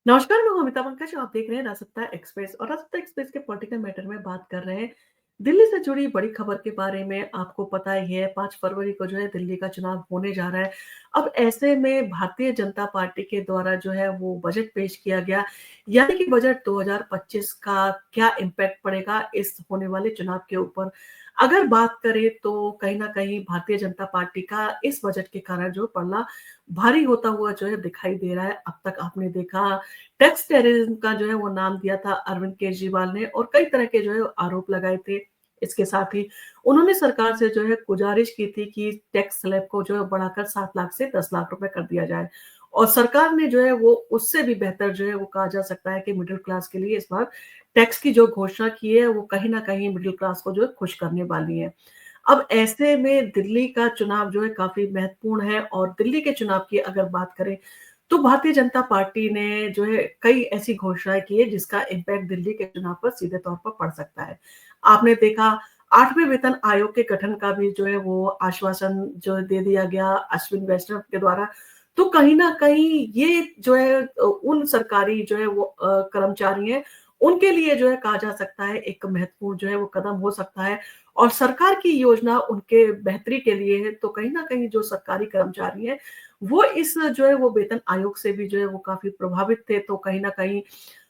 नमस्कार, मैं हूं अमिताभ पंकज। आप देख रहे हैं राजसत्ता एक्सप्रेस और राजसत्ता एक्सप्रेस के पॉलिटिकल मैटर में बात कर रहे हैं दिल्ली से जुड़ी बड़ी खबर के बारे में। आपको पता ही है 5 फरवरी को जो है दिल्ली का चुनाव होने जा रहा है। अब ऐसे में भारतीय जनता पार्टी के द्वारा जो है वो बजट पेश किया गया, यानी कि बजट 2025 का क्या इम्पैक्ट पड़ेगा इस होने वाले चुनाव के ऊपर। अगर बात करें तो कहीं न कहीं भारतीय जनता पार्टी का इस बजट के कारण जो पलड़ा भारी होता हुआ जो है दिखाई दे रहा है। अब तक आपने देखा टैक्स टेररिज्म का जो है वो नाम दिया था अरविंद केजरीवाल ने और कई तरह के जो है आरोप लगाए थे। इसके साथ ही उन्होंने सरकार से जो है गुजारिश की थी कि टैक्स स्लैब को जो है बढ़ाकर 7 लाख से 10 लाख रुपए कर दिया जाए और सरकार ने जो है वो उससे भी बेहतर जो है वो कहा जा सकता है कि मिडिल क्लास के लिए इस बार टैक्स की जो घोषणा की है वो कहीं न कहीं मिडिल क्लास को जो है खुश करने वाली है। अब ऐसे में दिल्ली का चुनाव जो है काफ़ी महत्वपूर्ण है और दिल्ली के चुनाव की अगर बात करें तो भारतीय जनता पार्टी ने जो है कई ऐसी घोषणाएँ की है जिसका इम्पैक्ट दिल्ली के चुनाव पर सीधे तौर पर पड़ सकता है। आपने देखा 8वें वेतन आयोग के गठन का भी जो है वो आश्वासन जो है दे दिया गया अश्विनी वैष्णव के द्वारा। तो कहीं न कहीं ये जो है उन सरकारी जो है वो कर्मचारी हैं, उनके लिए जो है कहा जा सकता है एक महत्वपूर्ण जो है वो कदम हो सकता है और सरकार की योजना उनके बेहतरी के लिए है। तो कहीं न कहीं जो सरकारी कर्मचारी हैं वो इस जो है वो वेतन आयोग से भी जो है वो काफ़ी प्रभावित थे, तो कहीं न कहीं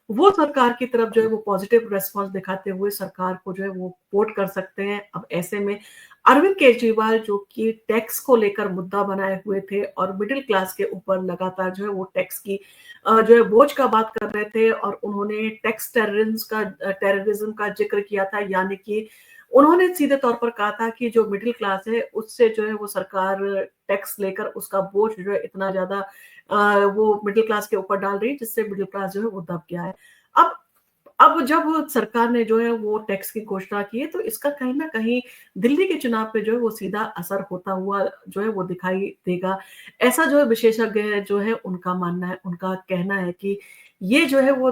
वो सरकार की तरफ जो है वो पॉजिटिव रिस्पॉन्स दिखाते हुए सरकार को जो है वो वोट कर सकते हैं। अब ऐसे में अरविंद केजरीवाल जो कि टैक्स को लेकर मुद्दा बनाए हुए थे और मिडिल क्लास के ऊपर लगातार जो है वो टैक्स की जो है बोझ का बात कर रहे थे और उन्होंने टैक्स टेररिज्म का ज़िक्र किया था, यानी कि उन्होंने सीधे तौर पर कहा था कि जो मिडिल क्लास है उससे जो है वो सरकार टैक्स लेकर उसका बोझ जो है इतना ज़्यादा वो मिडिल क्लास के ऊपर डाल रही है जिससे मिडिल क्लास जो है वो दब गया है। अब अब जब सरकार ने जो है वो टैक्स की घोषणा की है तो इसका कहीं न कहीं दिल्ली के चुनाव पे जो है वो सीधा असर होता हुआ जो है वो दिखाई देगा। ऐसा जो है विशेषज्ञ जो है उनका मानना है, उनका कहना है कि ये जो है वो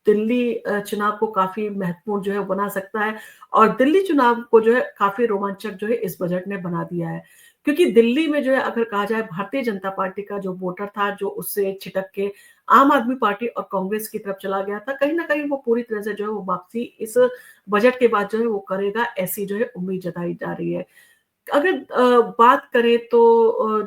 दिल्ली चुनाव को काफ़ी महत्वपूर्ण जो है बना सकता है और दिल्ली चुनाव को जो है काफ़ी रोमांचक जो है इस बजट ने बना दिया है। क्योंकि दिल्ली में जो है अगर कहा जाए भारतीय जनता पार्टी का जो वोटर था जो उससे छिटक के आम आदमी पार्टी और कांग्रेस की तरफ चला गया था, कहीं न कहीं वो पूरी तरह से जो है वो वापसी इस बजट के बाद जो है वो करेगा, ऐसी जो है उम्मीद जताई जा रही है। अगर बात करें तो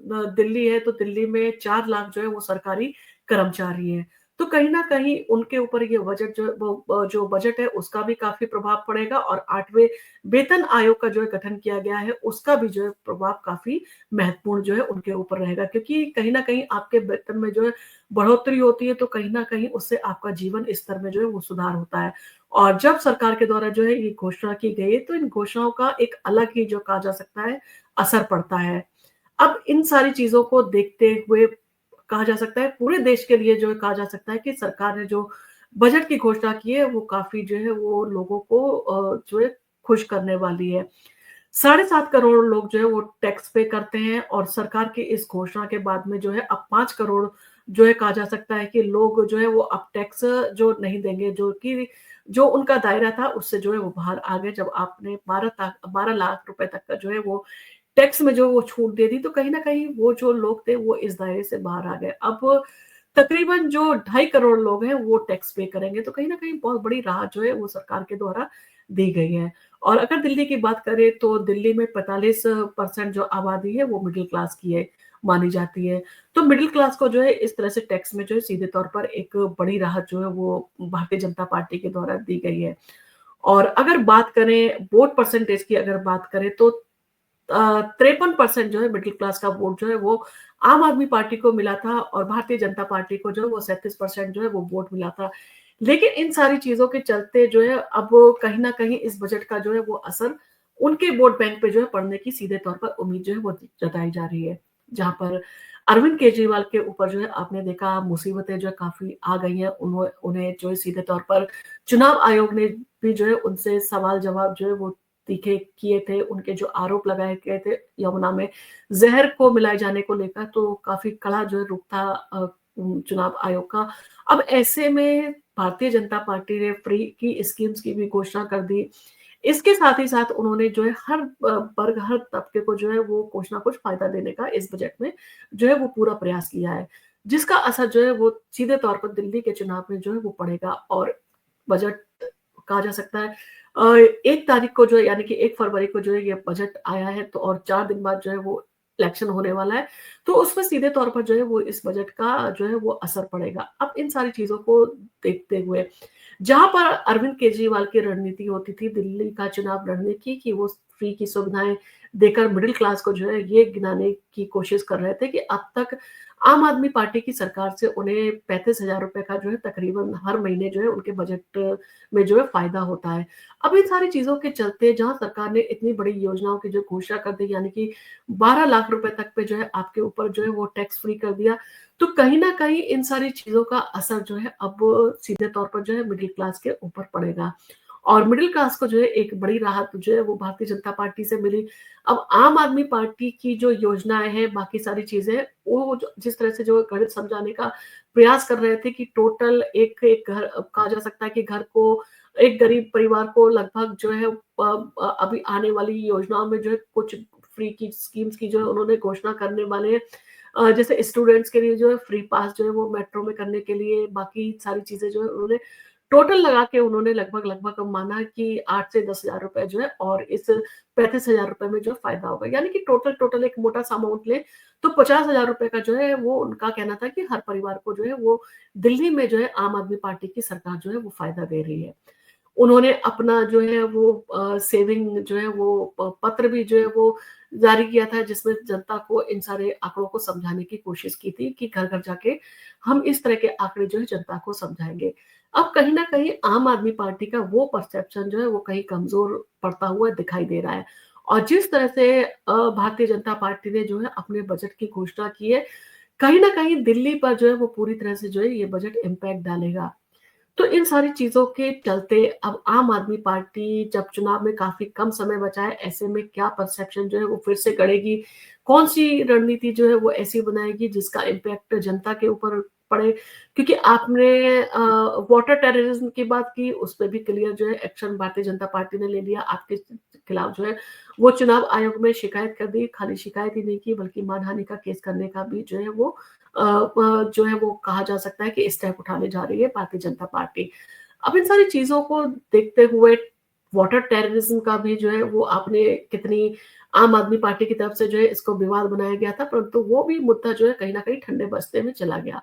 दिल्ली है तो दिल्ली में 4 लाख जो है वो सरकारी कर्मचारी हैं। तो कहीं न कहीं उनके ऊपर ये बजट जो है वो जो बजट है उसका भी काफ़ी प्रभाव पड़ेगा और 8वें वेतन आयोग का जो है गठन किया गया है, उसका भी जो है प्रभाव काफ़ी महत्वपूर्ण जो है उनके ऊपर रहेगा। क्योंकि कहीं न कहीं आपके वेतन में जो है बढ़ोतरी होती है तो कहीं न कहीं उससे आपका जीवन स्तर में जो है वो सुधार होता है। और जब सरकार के द्वारा जो है ये घोषणा की गई है, तो इन घोषणाओं का एक अलग ही जो कहा जा सकता है, असर पड़ता है। अब इन सारी चीज़ों को देखते हुए कहा जा सकता है पूरे देश के लिए जो है कहा जा सकता है कि सरकार ने जो बजट की घोषणा की है, वो काफ़ी जो है वो लोगों को जो है खुश करने वाली है। साढ़े 7 करोड़ लोग जो है वो टैक्स पे करते हैं और सरकार की इस घोषणा के बाद में जो है अब 5 करोड़ जो है कहा जा सकता है कि लोग जो है वो अब टैक्स जो नहीं देंगे, जो कि जो उनका दायरा था उससे जो है वो बाहर आ गए। जब आपने 12 लाख रुपए तक का जो है वो टैक्स में जो वो छूट दे दी तो कहीं न कहीं वो जो लोग थे वो इस दायरे से बाहर आ गए। अब तकरीबन जो 2.5 करोड़ लोग हैं वो टैक्स पे करेंगे तो कहीं न कहीं बहुत बड़ी राहत जो है वो सरकार के द्वारा दी गई है। और अगर दिल्ली की बात करें तो दिल्ली में 45% जो आबादी है वो मिडिल क्लास की है, मानी जाती है। तो मिडिल क्लास को जो है इस तरह से टैक्स में जो है सीधे तौर पर एक बड़ी राहत जो है वो भारतीय जनता पार्टी के द्वारा दी गई है। और अगर बात करें वोट परसेंटेज की अगर बात करें तो 53% जो है मिडिल क्लास का वोट जो है वो आम आदमी पार्टी को मिला था और भारतीय जनता पार्टी को जो है वो 37% जो है वो वोट मिला था। लेकिन इन सारी चीज़ों के चलते जो है अब कहीं न कहीं इस बजट का जो है वो असर उनके वोट बैंक पे जो है पड़ने की सीधे तौर पर उम्मीद जो है वो जताई जा रही है। जहाँ पर अरविंद केजरीवाल के ऊपर जो है आपने देखा मुसीबतें जो है काफ़ी आ गई हैं। उन्हें जो है सीधे तौर पर चुनाव आयोग ने भी जो है उनसे सवाल-जवाब जो है वो तीखे किए थे। उनके जो आरोप लगाए गए थे यमुना में ज़हर को मिलाए जाने को लेकर तो काफ़ी कड़ा जो है रुख था चुनाव आयोग का। अब ऐसे में भारतीय जनता पार्टी ने फ्री की स्कीम्स की भी घोषणा कर दी। इसके साथ ही साथ उन्होंने जो है हर वर्ग, हर तबके को जो है वो कुछ ना कुछ फ़ायदा देने का इस बजट में जो है वो पूरा प्रयास किया है। जिसका असर जो है वो सीधे तौर पर दिल्ली के चुनाव में जो है वो पड़ेगा। और बजट कहा जा सकता है 1 तारीख को जो है यानी कि 1 फरवरी को जो है ये बजट आया है, तो और 4 दिन बाद जो है वो इलेक्शन होने वाला है। तो उसमें सीधे तौर पर जो है वो इस बजट का जो है वो असर पड़ेगा। अब इन सारी चीज़ों को देखते हुए जहाँ पर अरविंद केजरीवाल की रणनीति होती थी दिल्ली का चुनाव लड़ने की कि वो फ्री की सुविधाएँ देकर मिडल क्लास को जो है ये गिनाने की कोशिश कर रहे थे कि अब तक आम आदमी पार्टी की सरकार से उन्हें 35,000 रुपए का जो है तकरीबन हर महीने जो है उनके बजट में जो है फ़ायदा होता है। अब इन सारी चीज़ों के चलते जहाँ सरकार ने इतनी बड़ी योजनाओं की जो घोषणा कर दी यानी कि 12 लाख रुपए तक पे जो है आपके ऊपर जो है वो टैक्स फ्री कर दिया। तो कहीं न कहीं इन सारी चीज़ों का असर जो है अब सीधे तौर पर जो है मिडल क्लास के ऊपर पड़ेगा। और मिडल क्लास को जो है एक बड़ी राहत जो है वो भारतीय जनता पार्टी से मिली। अब आम आदमी पार्टी की जो योजनाएँ हैं, बाकी सारी चीज़ें, वो जो जिस तरह से जो गणित समझाने का प्रयास कर रहे थे कि टोटल एक एक घर कहा जा सकता है कि घर को एक गरीब परिवार को लगभग जो है अभी आने वाली योजनाओं में जो है कुछ फ्री की स्कीम्स की जो है उन्होंने घोषणा करने वाले हैं। जैसे स्टूडेंट्स के लिए जो है फ्री पास जो है वो मेट्रो में करने के लिए बाकी सारी चीज़ें जो है उन्होंने टोटल लगा के उन्होंने लगभग माना कि 8 से 10,000 रुपए जो है और इस 35,000 रुपए में जो फ़ायदा होगा। यानी कि टोटल एक मोटा-सा अमाउंट लें, तो 50,000 रुपए का जो है वो उनका कहना था कि हर परिवार को जो है वो दिल्ली में जो है आम आदमी पार्टी की सरकार जो है वो फ़ायदा दे रही है। उन्होंने अपना जो है वो सेविंग जो है वो पत्र भी जो है वो जारी किया था जिसमें जनता को इन सारे आंकड़ों को समझाने की कोशिश की थी कि घर-घर जाके हम इस तरह के आंकड़े जो है जनता को समझाएँगे। अब कहीं न कहीं आम आदमी पार्टी का वो परसेप्शन जो है वो कहीं कमज़ोर पड़ता हुआ दिखाई दे रहा है। और जिस तरह से भारतीय जनता पार्टी ने जो है अपने बजट की घोषणा की है, कहीं न कहीं दिल्ली पर जो है वो पूरी तरह से जो है ये बजट इम्पैक्ट डालेगा। तो इन सारी चीज़ों के चलते अब आम आदमी पार्टी जब चुनाव में काफ़ी कम समय बचा है, ऐसे में क्या परसेप्शन जो है वो फिर से गढ़ेगी? कौन-सी रणनीति जो है वो ऐसी बनाएगी जिसका इम्पैक्ट जनता के ऊपर पड़े? क्योंकि आपने वाटर टेररिज़्म की बात की, उस पे भी क्लियर जो है एक्शन भारतीय जनता पार्टी ने ले लिया। आपके खिलाफ जो है वो चुनाव आयोग में शिकायत कर दी। खाली शिकायत ही नहीं की बल्कि मानहानि का केस करने का भी जो है वो जो है वो कहा जा सकता है कि स्टेप उठाने जा रही है भारतीय जनता पार्टी। अब इन सारी चीज़ों को देखते हुए वाटर टेररिज़्म का भी जो है वो आपने कितनी आम आदमी पार्टी की तरफ से जो है इसको विवाद बनाया गया था, परंतु वो भी मुद्दा जो है कहीं न कहीं ठंडे बस्ते में चला गया।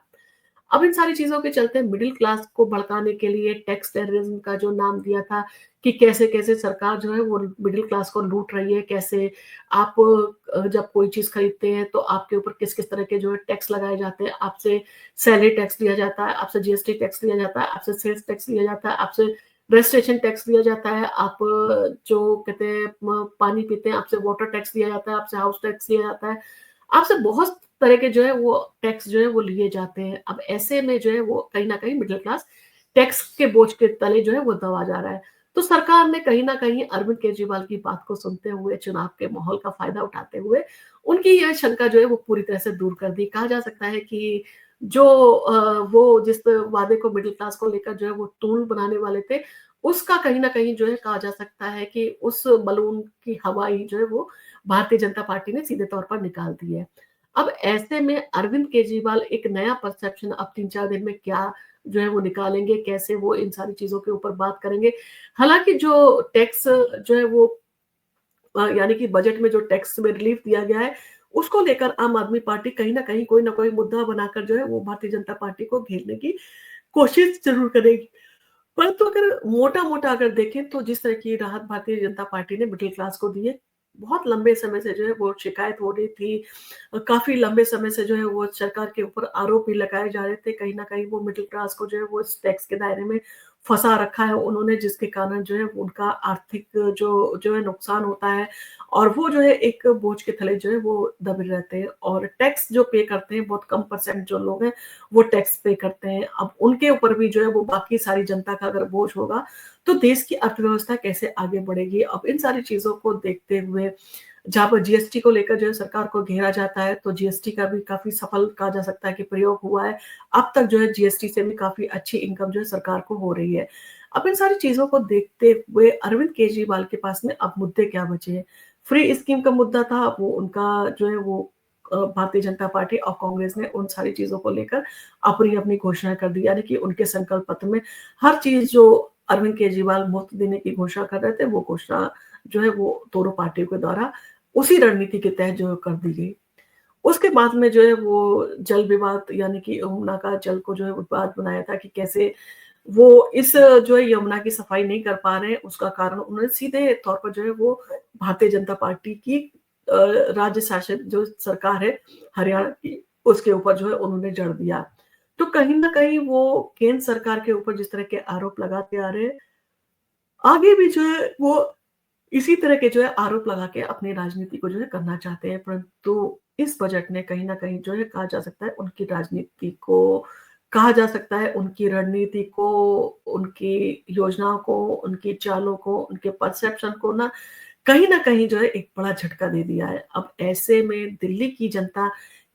अब इन सारी चीज़ों के चलते मिडल क्लास को भड़काने के लिए टैक्स टेररिज़्म का जो नाम दिया था कि कैसे-कैसे सरकार जो है वो मिडल क्लास को लूट रही है, कैसे आप जब कोई चीज़ खरीदते हैं तो आपके ऊपर किस-किस तरह के जो है टैक्स लगाए जाते हैं, आपसे सैलरी टैक्स लिया जाता है, आपसे जीएसटी टैक्स लिया जाता है, आपसे सेल्स टैक्स लिया जाता है, आपसे रजिस्ट्रेशन टैक्स लिया जाता है, आप जो कहते हैं पानी पीते हैं, आपसे वाटर टैक्स लिया जाता है, आपसे हाउस टैक्स लिया जाता है। आपसे बहुत तरह के जो है वो टैक्स जो है वो लिए जाते हैं। अब ऐसे में जो है वो कहीं न कहीं मिडल क्लास टैक्स के बोझ के तले जो है वो दबा जा रहा है। तो सरकार ने कहीं न कहीं अरविंद केजरीवाल की बात को सुनते हुए, चुनाव के माहौल का फ़ायदा उठाते हुए, उनकी यह शंका जो है वो पूरी तरह से दूर कर दी। कहा जा सकता है कि जो वो जिस वादे को मिडल क्लास को लेकर जो है वो तूल बनाने वाले थे, उसका कहीं न कहीं जो है कहा जा सकता है कि उस बलून की हवा ही जो है वो भारतीय जनता पार्टी ने सीधे तौर पर निकाल दी है। अब ऐसे में अरविंद केजरीवाल एक नया परसेप्शन अब 3-4 दिन में क्या जो है वो निकालेंगे, कैसे वो इन सारी चीज़ों के ऊपर बात करेंगे। हालाँकि जो टैक्स जो है वो यानी कि बजट में जो टैक्स में रिलीफ दिया गया है, उसको लेकर आम आदमी पार्टी कहीं न कहीं कोई न कोई मुद्दा बनाकर जो है वो भारतीय जनता पार्टी को घेरने की कोशिश ज़रूर करेगी। परंतु अगर मोटा-मोटा अगर देखें तो जिस तरह की राहत भारतीय जनता पार्टी ने मिडल क्लास को दी है, बहुत लंबे समय से जो है वो शिकायत हो रही थी। काफ़ी लंबे समय से जो है वो सरकार के ऊपर आरोप भी लगाए जा रहे थे, कहीं न कहीं वो मिडल क्लास को जो है वो इस टैक्स के दायरे में फँसा रखा है उन्होंने जिसके कारण जो है उनका आर्थिक जो जो है नुकसान होता है और वो जो है एक बोझ के तले जो है वो दबे रहते हैं और टैक्स जो पे करते हैं बहुत कम परसेंट जो लोग हैं वो टैक्स पे करते हैं। अब उनके ऊपर भी जो है वो बाकी सारी जनता का अगर बोझ होगा, तो देश की अर्थव्यवस्था कैसे आगे बढ़ेगी? अब इन सारी चीज़ों को देखते हुए जहाँ पर जीएसटी को लेकर जो है सरकार को घेरा जाता है, तो जीएसटी का भी काफ़ी सफल कहा जा सकता है कि प्रयोग हुआ है। अब तक जो है जीएसटी से भी काफ़ी अच्छी इनकम जो है सरकार को हो रही है। अब इन सारी चीज़ों को देखते हुए अरविंद केजरीवाल के पास में अब मुद्दे क्या बचे हैं? फ्री स्कीम का मुद्दा था, वो उनका जो है वो भारतीय जनता पार्टी और कांग्रेस ने उन सारी चीज़ों को लेकर अपनी-अपनी घोषणा कर दी। यानी कि उनके संकल्प पत्र में हर चीज़ जो अरविंद केजरीवाल मुफ्त देने की घोषणा कर रहे थे, वो घोषणा जो है वो दोनों पार्टियों के द्वारा उसी रणनीति के तहत जो है कर दी गई। उसके बाद में जो है वो जल विवाद यानी कि यमुना का जल को जो है विवाद बनाया था कि कैसे वो इस जो है यमुना की सफाई नहीं कर पा रहे हैं, उसका कारण उन्होंने सीधे तौर पर जो है वो भारतीय जनता पार्टी की अ, राज्य शासित जो सरकार है हरियाणा की, उसके ऊपर जो है उन्होंने जड़ दिया। तो कहीं न कहीं वो केंद्र सरकार के ऊपर जिस तरह के आरोप लगाते आ रहे हैं, आगे भी जो है वो इसी तरह के जो है आरोप लगा के अपनी राजनीति को जो है करना चाहते हैं, परंतु इस बजट ने कहीं न कहीं जो है कहा जा सकता है उनकी राजनीति को कहा जा सकता है उनकी रणनीति को, उनकी योजनाओं को, उनकी चालों को, उनके परसेप्शन को ना कहीं न कहीं जो है एक बड़ा झटका दे दिया है। अब ऐसे में दिल्ली की जनता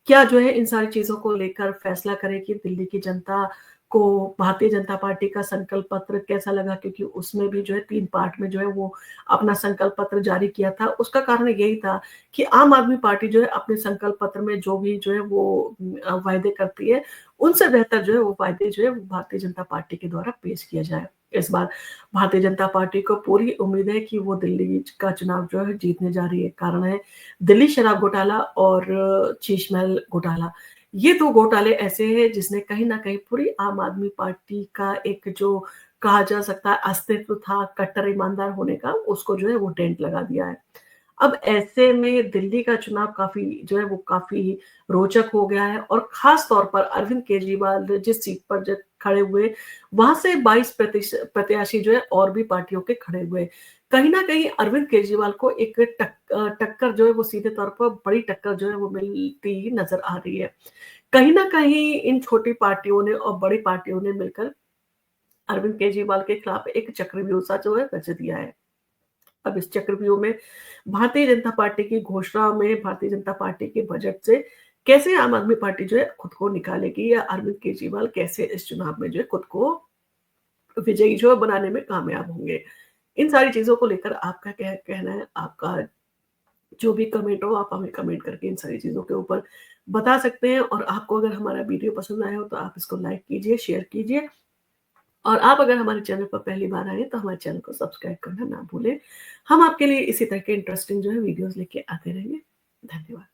क्या जो है इन सारी चीज़ों को लेकर फैसला करेगी? दिल्ली की जनता को भारतीय जनता पार्टी का संकल्प पत्र कैसा लगा? क्योंकि उसमें भी जो है 3 पार्ट में जो है वो अपना संकल्प पत्र जारी किया था। उसका कारण यही था कि आम आदमी पार्टी जो है अपने संकल्प पत्र में जो भी जो है वो वायदे करती है, उनसे बेहतर जो है वो वायदे जो है वो भारतीय जनता पार्टी के द्वारा पेश किया जाए। इस बार भारतीय जनता पार्टी को पूरी उम्मीद है कि वो दिल्ली का चुनाव जो है जीतने जा रही है। कारण है दिल्ली शराब घोटाला और शीश महल घोटाला। ये 2 घोटाले ऐसे हैं जिसने कहीं न कहीं पूरी आम आदमी पार्टी का एक जो कहा जा सकता है अस्तित्व था कट्टर ईमानदार होने का, उसको जो है वो डेंट लगा दिया है। अब ऐसे में दिल्ली का चुनाव काफ़ी जो है वो काफ़ी रोचक हो गया है और ख़ास तौर पर अरविंद केजरीवाल जिस सीट पर जब खड़े हुए, वहाँ से 22 प्रत्याशी जो है और भी पार्टियों के खड़े हुए। कहीं न कहीं अरविंद केजरीवाल को एक टक्कर जो है वो सीधे तौर पर बड़ी टक्कर जो है वो मिलती नज़र आ रही है। कहीं न कहीं इन छोटी पार्टियों ने और बड़ी पार्टियों ने मिलकर अरविंद केजरीवाल के खिलाफ एक चक्रव्यूह सा जो है रच दिया है। अब इस चक्रव्यूह में भारतीय जनता पार्टी की घोषणा में भारतीय जनता पार्टी के बजट से कैसे आम आदमी पार्टी जो है खुद को निकालेगी या अरविंद केजरीवाल कैसे इस चुनाव में जो है खुद को विजयी जो है बनाने में कामयाब होंगे। इन सारी चीज़ों को लेकर आपका क्या कहना है? आपका जो भी कमेंट हो आप हमें कमेंट करके इन सारी चीज़ों के ऊपर बता सकते हैं और आपको अगर हमारा वीडियो पसंद आया हो तो आप इसको लाइक कीजिए, शेयर कीजिए और आप अगर हमारे चैनल पर पहली बार आए हैं तो हमारे चैनल को सब्सक्राइब करना ना भूलें। हम आपके लिए इसी तरह के इंटरेस्टिंग जो है वीडियोज़ लेके आते रहेंगे। धन्यवाद।